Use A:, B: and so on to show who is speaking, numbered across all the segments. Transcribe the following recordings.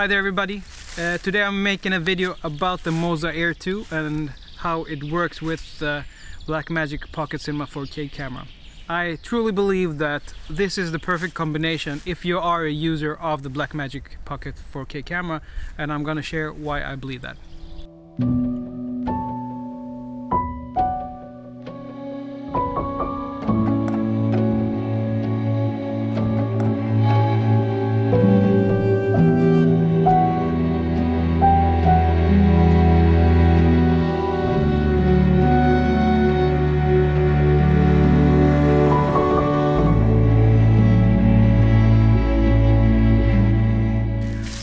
A: Hi there everybody, today I'm making a video about the Moza Air 2 and how it works with the Blackmagic Pocket Cinema 4K camera. I truly believe that this is the perfect combination if you are a user of the Blackmagic Pocket 4K camera, and I'm gonna share why I believe that.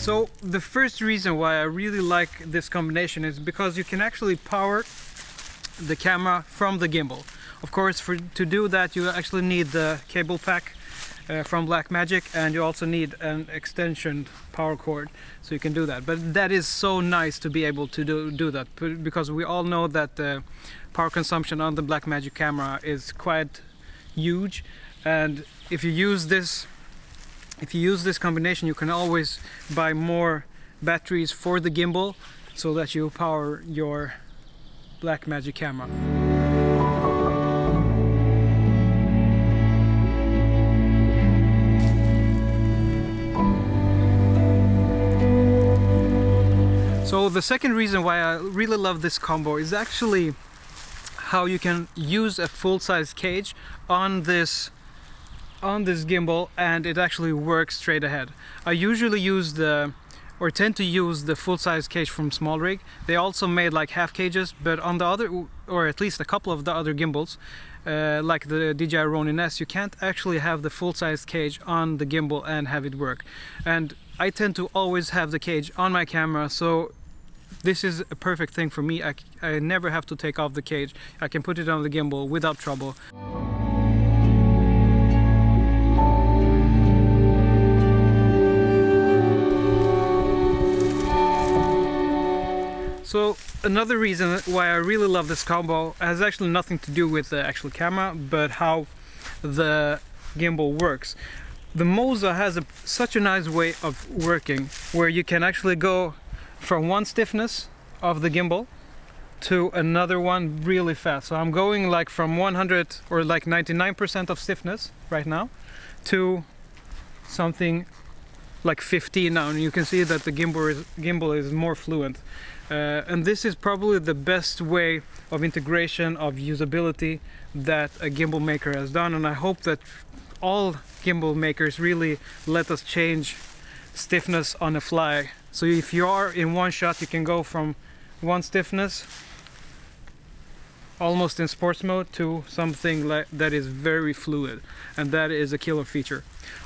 A: So the first reason why I really like this combination is because you can actually power the camera from the gimbal. Of course, to do that you actually need the cable pack from Blackmagic, and you also need an extension power cord so you can do that. But that is so nice to be able to do that, because we all know that the power consumption on the Blackmagic camera is quite huge, and if you use this combination, you can always buy more batteries for the gimbal so that you power your Blackmagic camera. So the second reason why I really love this combo is actually how you can use a full-size cage on this gimbal, and it actually works straight ahead. I usually tend to use the full-size cage from Small Rig. They also made like half cages, but on the other, or at least a couple of the other gimbals, like the DJI Ronin S, you can't actually have the full-size cage on the gimbal and have it work. And I tend to always have the cage on my camera, so this is a perfect thing for me. I never have to take off the cage. I can put it on the gimbal without trouble. So another reason why I really love this combo has actually nothing to do with the actual camera, but how the gimbal works. The Moza has such a nice way of working, where you can actually go from one stiffness of the gimbal to another one really fast. So I'm going like from 100 or like 99% of stiffness right now to something like 15 now, and you can see that the gimbal is more fluent. And this is probably the best way of integration of usability that a gimbal maker has done, and I hope that all gimbal makers really let us change stiffness on the fly. So if you are in one shot, you can go from one stiffness almost in sports mode to something like that is very fluid, and that is a killer feature.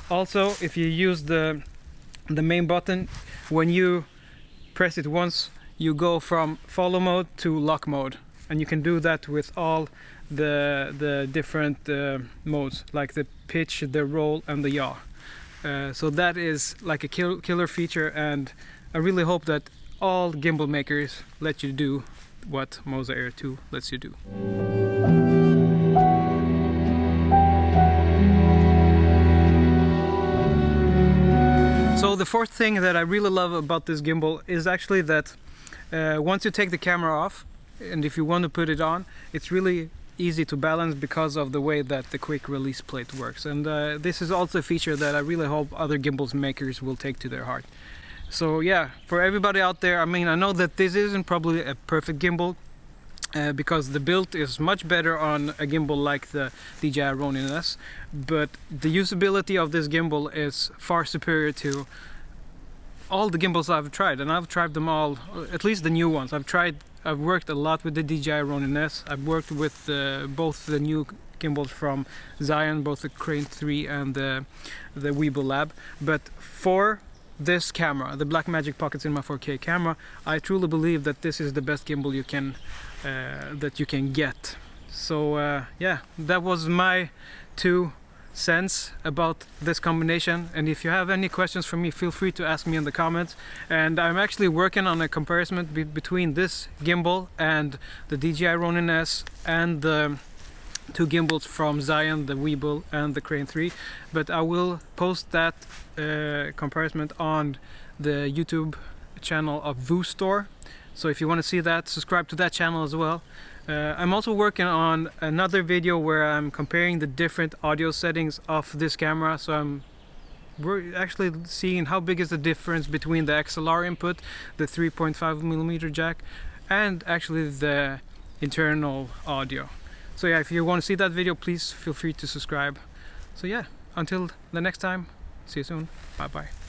A: Also, if you use the main button, when you press it once, you go from follow mode to lock mode, and you can do that with all the different modes, like the pitch, the roll, and the yaw. So that is like a killer feature, and I really hope that all gimbal makers let you do what Moza Air 2 lets you do. So the fourth thing that I really love about this gimbal is actually that once you take the camera off, and if you want to put it on, it's really easy to balance because of the way that the quick release plate works. And this is also a feature that I really hope other gimbals makers will take to their heart. So yeah, for everybody out there, I mean, I know that this isn't probably a perfect gimbal, because the build is much better on a gimbal like the DJI Ronin S, but the usability of this gimbal is far superior to all the gimbals I've tried, and I've tried them all, at least the new ones. I've worked a lot with the DJI Ronin S. I've worked with both the new gimbals from Zion, both the Crane 3 and the Weeble Lab. But for this camera, the Blackmagic Pocket Cinema 4K camera, I truly believe that this is the best gimbal you can get. So yeah, that was my 2 cents about this combination, and if you have any questions for me, feel free to ask me in the comments. And I'm actually working on a comparison between this gimbal and the DJI Ronin S and the 2 gimbals from Zion, the Weeble and the Crane 3, but I will post that comparison on the YouTube channel of Voo Store. So if you want to see that, subscribe to that channel as well. I'm also working on another video where I'm comparing the different audio settings of this camera. So we're actually seeing how big is the difference between the XLR input, the 3.5mm jack, and actually the internal audio. So yeah, if you want to see that video, please feel free to subscribe. So yeah, until the next time, see you soon. Bye bye.